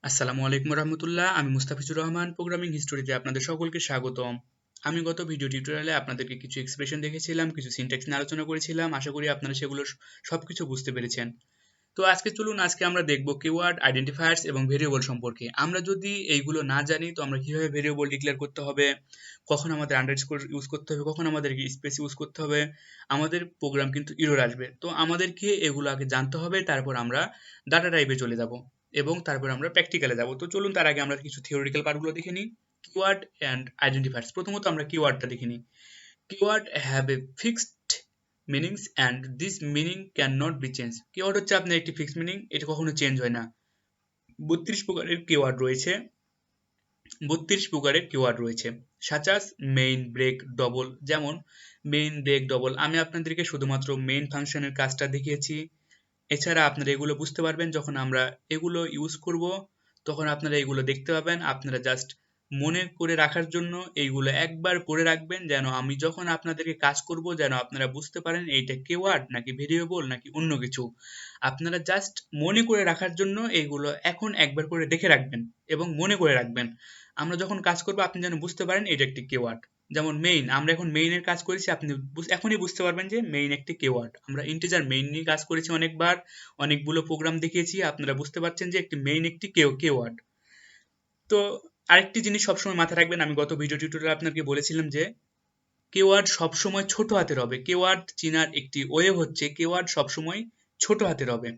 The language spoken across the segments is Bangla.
আসসালামু আলাইকুম রহমতুল্লাহ। আমি মুস্তাফিজুর রহমান, প্রোগ্রামিং হিস্টোরিতে আপনাদের সকলকে স্বাগতম। আমি গত ভিডিও টিউটোরিয়ালে আপনাদেরকে কিছু এক্সপ্রেশন দেখেছিলাম, কিছু সিনট্যাক্স নিয়ে আলোচনা করেছিলাম। আশা করি আপনারা সেগুলো সবকিছু বুঝতে পেরেছেন। তো আজকে আমরা দেখব কিওয়ার্ড, আইডেন্টিফায়ার্স এবং ভেরিয়েবল সম্পর্কে। আমরা যদি এইগুলো না জানি তো আমরা কিভাবে ভেরিয়েবল ডিক্লেয়ার করতে হবে, কখন আমাদের আন্ডারস্কোর ইউজ করতে হবে, কখন আমাদেরকে স্পেস ইউজ করতে হবে, আমাদের প্রোগ্রাম কিন্তু এরর আসবে। তো আমাদেরকে এগুলো আগে জানতে হবে, তারপর আমরা ডাটা টাইপে চলে যাব এবং তারপর আমরা প্র্যাকটিক্যালে যাব। তো চলুন তার আগে আমরা কিছু থিওরিটিক্যাল পার্টগুলো দেখে নিই। Keyword and identifiers. প্রথমত আমরা কিওয়ার্ডটা দেখে নিই। Keyword have a fixed meanings and this meaning cannot be changed. Keyword হচ্ছে আপনার একটি ফিক্সড মিনিং, এটা কখনো চেঞ্জ হয় না। 32 প্রকারের কিওয়ার্ড রয়েছে। 32 প্রকারের কিওয়ার্ড রয়েছে such as main, break, double. যেমন মেইন, ব্রেক, ডবল আমি আপনাদেরকে শুধুমাত্র মেইন ফাংশনের কাজটা দেখিয়েছি। এছাড়া আপনারা এগুলো বুঝতে পারবেন যখন আমরা এগুলো ইউজ করব, তখন আপনারা এগুলো দেখতে পাবেন। আপনারা জাস্ট মনে করে রাখার জন্য এইগুলো একবার পড়ে রাখবেন, যেন আমি যখন আপনাদেরকে কাজ করব যেন আপনারা বুঝতে পারেন এইটা কিওয়ার্ড নাকি ভেরিয়েবল নাকি অন্য কিছু। আপনারা জাস্ট মনে করে রাখার জন্য এইগুলো এখন একবার করে দেখে রাখবেন এবং মনে করে রাখবেন। আমরা যখন কাজ করব আপনি যেন বুঝতে পারেন এটা একটি কিওয়ার্ড। যেমন মেইন, আমরা এখন মেইনের কাজ করেছি, আপনি এখনই বুঝতে পারবেন যে মেইন একটি কিওয়ার্ড। আমরা ইন্টিজার মেইন নিয়ে কাজ করেছি অনেকবার, অনেকগুলো প্রোগ্রাম দেখিয়েছি, আপনারা বুঝতে পারছেন যে একটি মেইন একটি কিওয়ার্ড। তো আরেকটি জিনিস সবসময় মাথায় রাখবেন, আমি গত ভিডিও টিউটোরিয়ালে আপনাকে বলেছিলাম যে কিওয়ার্ড সবসময় ছোট হাতের হবে। কিওয়ার্ড চিনার একটি ওয়ে হচ্ছে কিওয়ার্ড সবসময় ছোট হাতের হবে।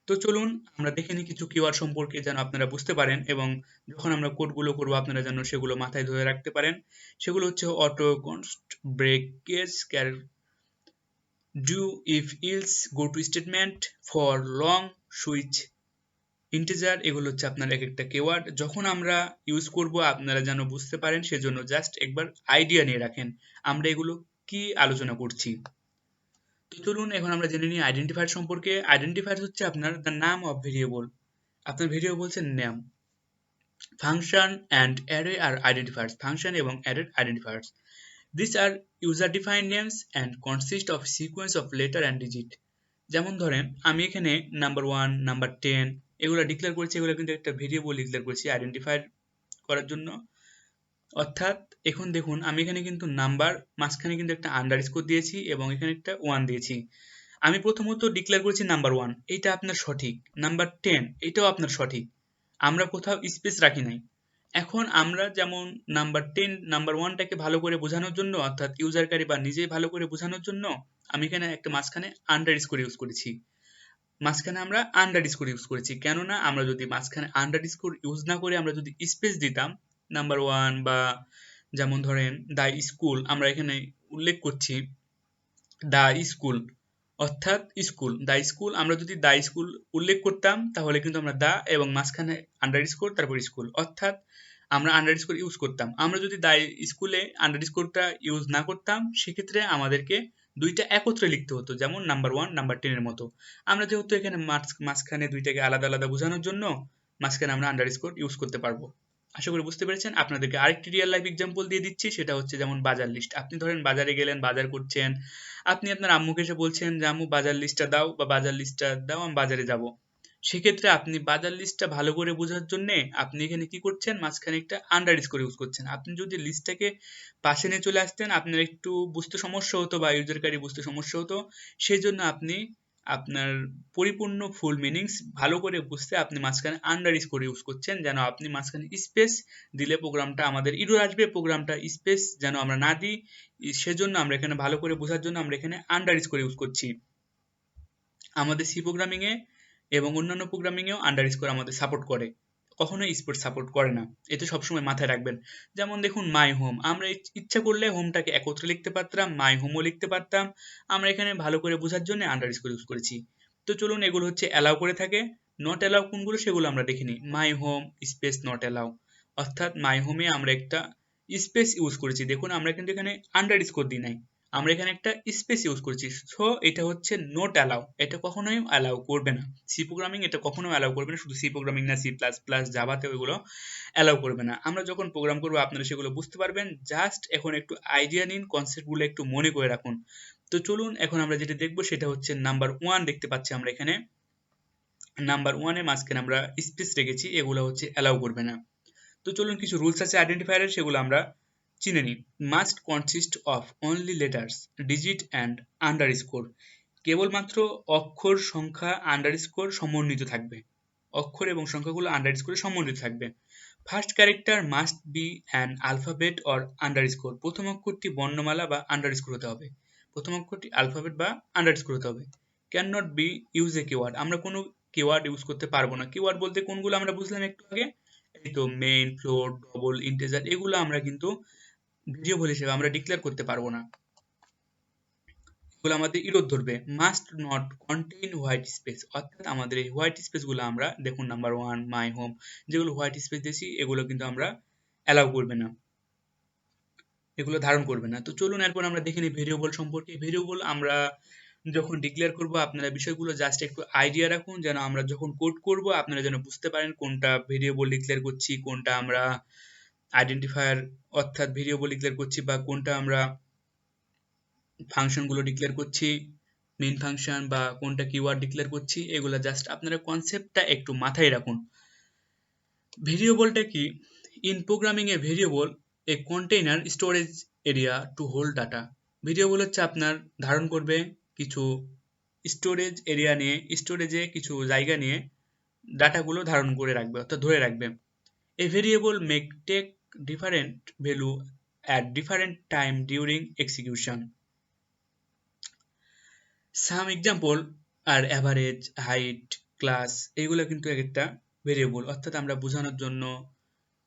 তো চলুন আমরা দেখে নিই কিছু কিওয়ার্ড সম্পর্কে, যেন আপনারা বুঝতে পারেন এবং যখন আমরা কোডগুলো করবো আপনারা যেন সেগুলো মাথায় ধরে রাখতে পারেন। সেগুলো হচ্ছে auto, const, break, case, do, if, else, go to statement, for, long, switch, integer. এগুলো হচ্ছে আপনার এক একটা কিওয়ার্ড। যখন আমরা ইউজ করব আপনারা যেন বুঝতে পারেন, সেজন্য জাস্ট একবার আইডিয়া নিয়ে রাখেন আমরা এগুলো কি আলোচনা করছি। তো চলুন এখন আমরা জেনে নিই আইডেন্টিফায়ার সম্পর্কে। আইডেন্টিফায়ার হচ্ছে আপনার দ্য নাম অফ ভেরিয়েবল। আপনার ভেরিয়েবল হচ্ছে নাম। ফাংশন অ্যান্ড অ্যারে আর আইডেন্টিফায়ার্স। ফাংশন এবং অ্যারের identifiers. These are user-defined names and consist of sequence of letter and digit. যেমন ধরেন আমি এখানে নাম্বার 1, নাম্বার 10 এগুলো ডিক্লেয়ার করেছি, এগুলো কিন্তু একটা ভেরিয়েবল ডিক্লেয়ার করেছি আইডেন্টিফাই করার জন্য। অর্থাৎ এখন দেখুন আমি এখানে কিন্তু নাম্বার মাঝখানে কিন্তু একটা আন্ডারস্কোর দিয়েছি এবং এখানে একটা 1 দিয়েছি। আমি প্রথমত ডিক্লেয়ার করেছি নাম্বার 1, এইটা আপনার সঠিক। নাম্বার 10 এটাও আপনার সঠিক, আমরা কোথাও স্পেস রাখি নাই। এখন আমরা যেমন নাম্বার 10 নাম্বার 1টাকে ভালো করে বোঝানোর জন্য, অর্থাৎ ইউজারকারী বা নিজেই ভালো করে বোঝানোর জন্য আমি এখানে একটা মাঝখানে আন্ডারস্কোর ইউজ করেছি। মাঝখানে আমরা আন্ডারস্কোর ইউজ করেছি, কেননা আমরা যদি মাঝখানে আন্ডারস্কোর ইউজ না করে আমরা যদি স্পেস দিতাম নাম্বার 1 বা যেমন ধরেন দা স্কুল, আমরা এখানে উল্লেখ করছি দা স্কুল, অর্থাৎ স্কুল, দা স্কুল। আমরা যদি দা স্কুল উল্লেখ করতাম তাহলে কিন্তু আমরা দা এবং মাঝখানে আন্ডারস্কোর তারপর স্কুল, অর্থাৎ আমরা আন্ডারস্কোর ইউজ করতাম। আমরা যদি দা স্কুলে আন্ডারস্কোরটা ইউজ না করতাম সেক্ষেত্রে আমাদেরকে দুইটা একত্রে লিখতে হতো, যেমন নাম্বার 1 নাম্বার 10 এর মতো। আমরা যেহেতু এখানে মাঝখানে দুইটাকে আলাদা আলাদা বোঝানোর জন্য মাঝখানে আমরা আন্ডারস্কোর ইউজ করতে পারবো। আশা করি বুঝতে পেরেছেন। আপনাদেরকে আরেকটি রিয়েল লাইফ এক্সাম্পল দিয়ে দিচ্ছি, সেটা হচ্ছে যেমন বাজার লিস্ট। আপনি ধরেন বাজারে গেলেন, বাজার করছেন, আপনি আপনার আম্মুকে এসে বলছেন যে আম্মু বাজার লিস্টটা দাও বা বাজার লিস্টটা দাও, আমি বাজারে যাব। সেক্ষেত্রে আপনি বাজার লিস্টটা ভালো করে বোঝার জন্য আপনি এখানে কি করছেন, মাঝখানে একটা আন্ডারস্কোর ইউজ করছেন। আপনি যদি লিস্টটাকে পাশে নিয়ে চলে আসতেন আপনার একটু বুঝতে সমস্যা হতো বা ইউজারকারী বুঝতে সমস্যা হতো। সেই জন্য আপনি আপনার পরিপূর্ণ ফুল মিনিংস ভালো করে বুঝতে আপনি মাঝখানে আন্ডারস্কোর ইউজ করছেন, যেন আপনি মাঝখানে স্পেস দিলে প্রোগ্রামটা আমাদের এরর আসবে, প্রোগ্রামটা স্পেস যেন আমরা না দিই। সেজন্য আমরা এখানে ভালো করে বোঝার জন্য আমরা এখানে আন্ডারস্কোর ইউজ করছি। আমাদের সি প্রোগ্রামিং এ এবং অন্যান্য প্রোগ্রামিং এও আন্ডারস্কোর আমাদের সাপোর্ট করে, কখনোই স্পেস সাপোর্ট করে না। এটা সবসময় মাথায় রাখবেন। যেমন দেখুন মাই হোম, আমরা ইচ্ছা করলে হোমটাকে একত্রে লিখতে পারতাম, মাই হোমও লিখতে পারতাম। আমরা এখানে ভালো করে বোঝার জন্য আন্ডারস্কোর ইউজ করেছি। তো চলুন এগুলো হচ্ছে অ্যালাউ করে থাকে। নট অ্যালাউ কোনগুলো সেগুলো আমরা দেখে নিই। My home space not allow, অর্থাৎ মাই হোমে আমরা একটা স্পেস ইউজ করেছি। দেখুন আমরা কিন্তু এখানে আন্ডারস্কোর দিই নাই, আমরা এখানে একটা স্পেস ইউজ করেছি। সো এটা হচ্ছে নট অ্যালাউ, এটা কখনোই অ্যালাউ করবে না। সি প্রোগ্রামিং এটা কখনোই অ্যালাউ করবে না, শুধু সি প্রোগ্রামিং না, সি প্লাস প্লাস জাভাতেও এগুলো অ্যালাউ করবে না। আমরা যখন প্রোগ্রাম করবো আপনারা সেগুলো বুঝতে পারবেন। জাস্ট এখন একটু আইডিয়া নিন, কনসেপ্টগুলো একটু মনে করে রাখুন। তো চলুন এখন আমরা যেটা দেখবো সেটা হচ্ছে নাম্বার 1 দেখতে পাচ্ছি আমরা এখানে। নাম্বার 1 এর মাঝখানে আমরা স্পেস রেখেছি, এগুলো হচ্ছে অ্যালাউ করবে না। তো চলুন কিছু রুলস আছে আইডেন্টিফায়ারের, সেগুলো আমরা চিনে নিই। Must consist of only letters, digit and underscore. কেবলমাত্র অক্ষর, সংখ্যা, আন্ডারস্কোর সমন্বিত থাকবে। অক্ষর এবং সংখ্যাগুলো আন্ডারস্কোরে সমন্বিত থাকবে। First character must be an alphabet or underscore. প্রথম অক্ষরটি বর্ণমালা বা আন্ডারস্কোর হতে হবে। প্রথম অক্ষরটি আলফাবেট বা আন্ডারস্কোর হতে হবে। Can not be use a keyword. আমরা কোনো কিওয়ার্ড ইউজ করতে পারবো না। কিওয়ার্ড বলতে কোনগুলো আমরা বুঝলাম একটু আগে, এই তো মেইন, ফ্লোট, ডবল, ইন্টিজার, এগুলো আমরা কিন্তু ভেরিয়েবল হিসেবে আমরা ডিক্লেয়ার করতে পারবো না, এগুলো আমাদের ইরোর ধরবে। Must not contain white space, অর্থাৎ আমাদের এই হোয়াইট স্পেস গুলো আমরা দেখুন নাম্বার 1 মাই হোম, যেগুলো হোয়াইট স্পেস দিয়েছি এগুলো কিন্তু আমরা অ্যালাউ করবে না, এগুলো ধারণ করবে না। তো চলুন এরপর আমরা দেখে নিই ভেরিয়েবল সম্পর্কে। ভেরিয়েবল আমরা যখন ডিক্লেয়ার করব, আপনারা বিষয়গুলো জাস্ট একটু আইডিয়া রাখুন, যেন আমরা যখন কোড করব আপনারা যেন বুঝতে পারেন কোনটা ভেরিয়েবল ডিক্লেয়ার করছি, কোনটা আমরা আইডেন্টিফায়ার অর্থাৎ ভেরিয়েবল ডিক্লেয়ার করছি, বা কোনটা আমরা ফাংশনগুলো ডিক্লেয়ার করছি, মেইন ফাংশন, বা কোনটা কিওয়ার্ড ডিক্লেয়ার করছি, এগুলো জাস্ট আপনারা কনসেপ্টটা একটু মাথায় রাখুন। ভেরিয়েবলটা কি? In programming A variable A container storage area to hold data. Variable হচ্ছে আপনার ধারণ করবে কিছু স্টোরেজ এরিয়া নিয়ে, স্টোরেজে কিছু জায়গা নিয়ে ডাটাগুলো ধারণ করে রাখবে অর্থাৎ ধরে রাখবে। A variable make take different value at different time during execution. Some example are average, height, class, এগুলো কিন্তু এক একটা ভেরিয়েবল। অর্থাৎ আমরা বোঝানোর জন্য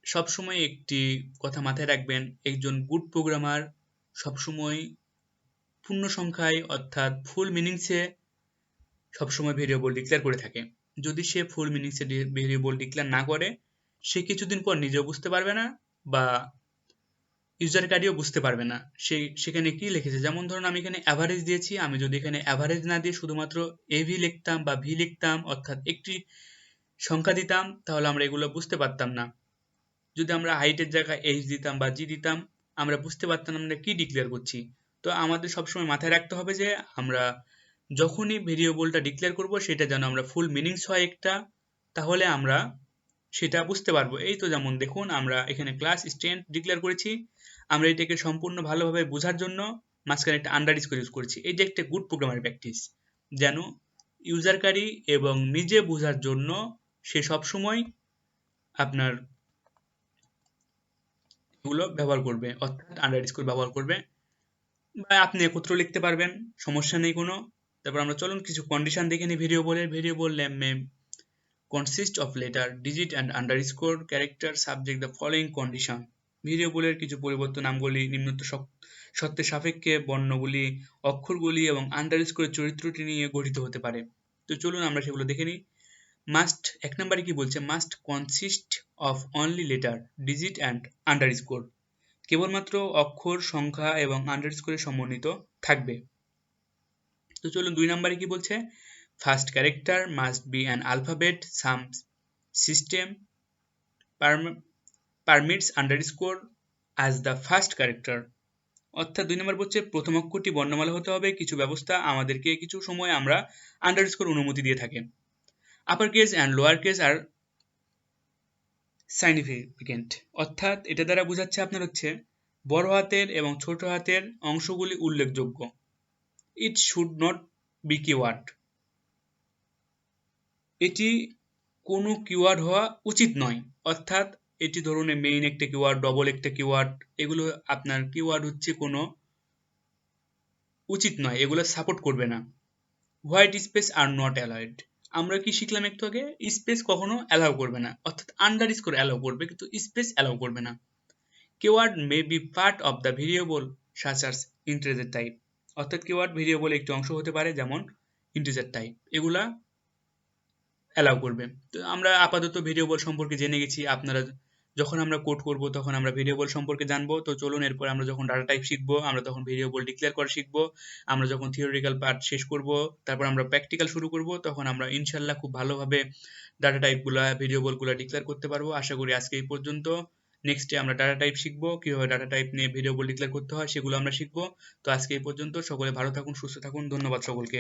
সবসময় একটি কথা মাথায় রাখবেন, একজন গুড প্রোগ্রামার সবসময় পূর্ণ সংখ্যায় অর্থাৎ ফুল মিনিংসে সবসময় ভেরিয়েবল ডিক্লেয়ার করে থাকে। যদি সে ফুল মিনিংসে ভেরিয়েবল ডিক্লেয়ার না করে, সে কিছুদিন পর নিজেও বুঝতে পারবে না, বা ইউজার কার্ডেও বুঝতে পারবে না সে সেখানে কি লিখেছে। যেমন ধরুন আমি এখানে অ্যাভারেজ দিয়েছি, আমি যদি এখানে অ্যাভারেজ না দিয়ে শুধুমাত্র এভি লিখতাম বা ভি লিখতাম, অর্থাৎ একটি সংখ্যা দিতাম, তাহলে আমরা এগুলো বুঝতে পারতাম না। যদি আমরা হাইটের জায়গায় এইচ দিতাম বা জি দিতাম, আমরা বুঝতে পারতাম না আমরা কি ডিক্লেয়ার করছি। তো আমাদের সবসময় মাথায় রাখতে হবে যে আমরা যখনই ভেরিয়েবলটা ডিক্লেয়ার করব, সেটা যেন আমরা ফুল মিনিংস হয় একটা, তাহলে আমরা সেটা বুঝতে পারবো। এই তো যেমন দেখুন আমরা এখানে ক্লাস স্টুডেন্ট ডিক্লেয়ার করেছি, আমরা এটাকে সম্পূর্ণ ভালোভাবে বোঝার জন্য মাঝখানে একটা আন্ডারস্কোর ইউজ করেছি। এই যে একটা গুড প্রোগ্রামার প্র্যাকটিস, যেন ইউজারকারী এবং নিজে বোঝার জন্য সে সবসময় আপনার এগুলো ব্যবহার করবে, অর্থাৎ আন্ডারস্কোর ব্যবহার করবে, বা আপনি একত্র লিখতে পারবেন, সমস্যা নেই কোনো। তারপর আমরা চলুন কিছু কন্ডিশন দেখে নিই ভেরিয়েবলের। Variable name consist of letter, digit and underscore character subject the following condition. ভেরিয়েবলের কিছু পরিবর্তন নামগুলি নিম্নোক্ত শর্তের সাপেক্ষে বর্ণগুলি, অক্ষরগুলি এবং আন্ডারস্কোরের চরিত্রটি নিয়ে গঠিত হতে পারে। তো চলুন আমরা সেগুলো দেখে নিই। মাস্ট, এক নম্বরে কি বলছে, must consist of only letter, digit and underscore. কেবলমাত্র অক্ষর, সংখ্যা এবং আন্ডারস্কোরে সমন্বিত থাকবে। তো চলুন 2 নম্বরে কি বলছে, first character must be an alphabet, some system permits underscore as the first character. অর্থাৎ 2 নম্বর বলছে প্রথম অক্ষরটি বর্ণমালা হতে হবে, কিছু ব্যবস্থা আমাদেরকে কিছু সময় আমরা আন্ডারস্কোর অনুমতি দিয়ে থাকে। Upper case and lower case are significant, অর্থাৎ এটা দ্বারা বোঝাচ্ছে আপনার হচ্ছে বড় হাতের এবং ছোট হাতের অংশগুলি উল্লেখযোগ্য। It should not be keyword, এটি কোনো কিওয়ার্ড হওয়া উচিত নয়। অর্থাৎ এটি ধরুন মেইন একটা কিওয়ার্ড, ডবল একটা কিওয়ার্ড, এগুলো আপনার কিওয়ার্ড হচ্ছে কোনো উচিত নয়, এগুলো সাপোর্ট করবে না। White space are not allowed, আমরা কি শিখলাম একটু আগে, স্পেস কখনো অ্যালাউ করবে না, অর্থাৎ আন্ডারস্কোর অ্যালাউ করবে কিন্তু স্পেস অ্যালাউ করবে না। Keyword may be part of the variable such as integer type, অর্থাৎ কিওয়ার্ড ভেরিয়েবল একটি অংশ হতে পারে যেমন ইন্টিজার টাইপ, এগুলা অ্যালাউ করবে। তো আমরা আপাতত ভেরিয়েবল সম্পর্কে জেনে গেছি, আপনারা যখন আমরা কোড করব তখন আমরা ভেরিয়েবল সম্পর্কে জানবো। তো চলুন এরপর আমরা যখন ডাটা টাইপ শিখবো, আমরা তখন ভেরিয়েবল ডিক্লেয়ার করা শিখবো। আমরা যখন থিওরিটিক্যাল পার্ট শেষ করব, তারপর আমরা প্র্যাকটিক্যাল শুরু করব, তখন আমরা ইনশাল্লাহ খুব ভালোভাবে ডাটা টাইপগুলা, ভেরিয়েবলগুলা ডিক্লেয়ার করতে পারবো। আশা করি আজকে এই পর্যন্ত। নেক্সটে আমরা ডাটা টাইপ শিখবো, কিভাবে ডাটা টাইপ নিয়ে ভেরিয়েবল ডিক্লেয়ার করতে হয় সেগুলো আমরা শিখবো। তো আজকে এই পর্যন্ত, সকলে ভালো থাকুন, সুস্থ থাকুন, ধন্যবাদ সকলকে।